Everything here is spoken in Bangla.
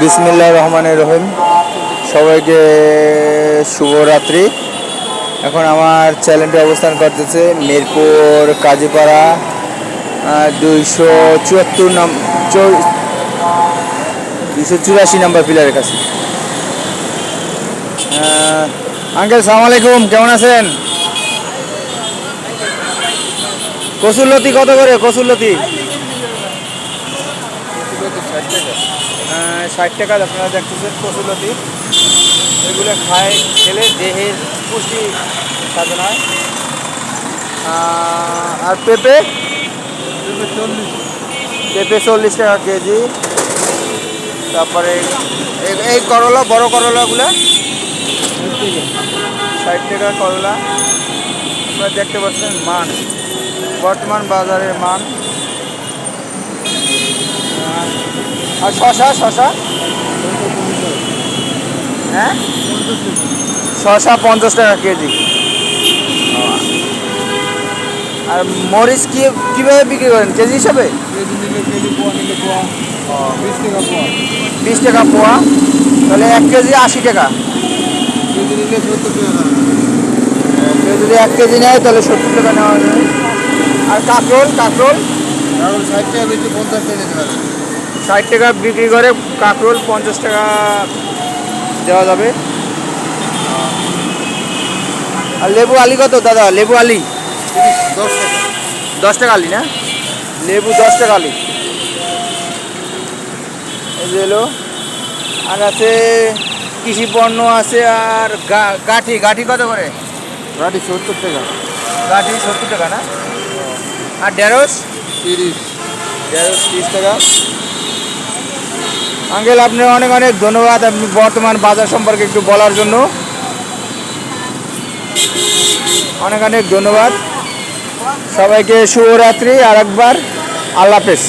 বিসমিল্লাহির রহমানির রহিম। সবাইকে শুভরাত্রি। এখন আমার চ্যানেলটি অবস্থান করতেছে মিরপুর কাজীপাড়া 284 নম্বর পিলারের কাছে। আঙ্কেল সালাম আলাইকুম, কেমন আছেন? কসুরলতি কত করে? কসুরলতি 60 টাকা। আপনারা দেখতেছেন কসুরলতি, এগুলো খেলে দেহের পুষ্টি সাধন হয়। আর পেঁপে 40 টাকা কেজি। তারপরে এই করলা, বড় করলাগুলো 60 টাকা করলা। আপনারা দেখতে পাচ্ছেন মান, বর্তমান বাজারের মান। আর শশা হ্যাঁ, শশা 50 টাকা কেজি। আর মরিচ কীভাবে বিক্রি করেন? কেজি হিসাবে? কেজি নিলে কেজি, পোয়া নিলে পোয়া, 20 টাকা পোয়া। 20 টাকা পোয়া, তাহলে 1 কেজি 80 টাকা। কেজি নিলে 70 টাকা। কেউ যদি 1 কেজি নেয় তাহলে 70 টাকা নেওয়া যাবে। আর কাঁকরোল কারণ 60 টাকা বেশি, 50 টাকা দিতে পারে। 60 টাকা বিক্রি করে, কাঁকরোল 50 টাকা দেওয়া যাবে। আর লেবু আলি কত দাদা? লেবু আলি 10 টাকা। 10 টাকা আলি না? লেবু 10 টাকা আলি। এই যে এলো। আর আছে কৃষি পণ্য আছে। আর গাঠি কত করে? গাড়ি 70 টাকা। গাঠি 70 টাকা না? আর ঢেঁড়স? 30। ঢেঁড়স 30 টাকা। আঙ্কেল, আপনার অনেক অনেক ধন্যবাদ, আপনি বর্তমান বাজার সম্পর্কে একটু বলার জন্য। অনেক অনেক ধন্যবাদ। সবাইকে শুভরাত্রি। আর একবার আল্লাহ হাফেজ।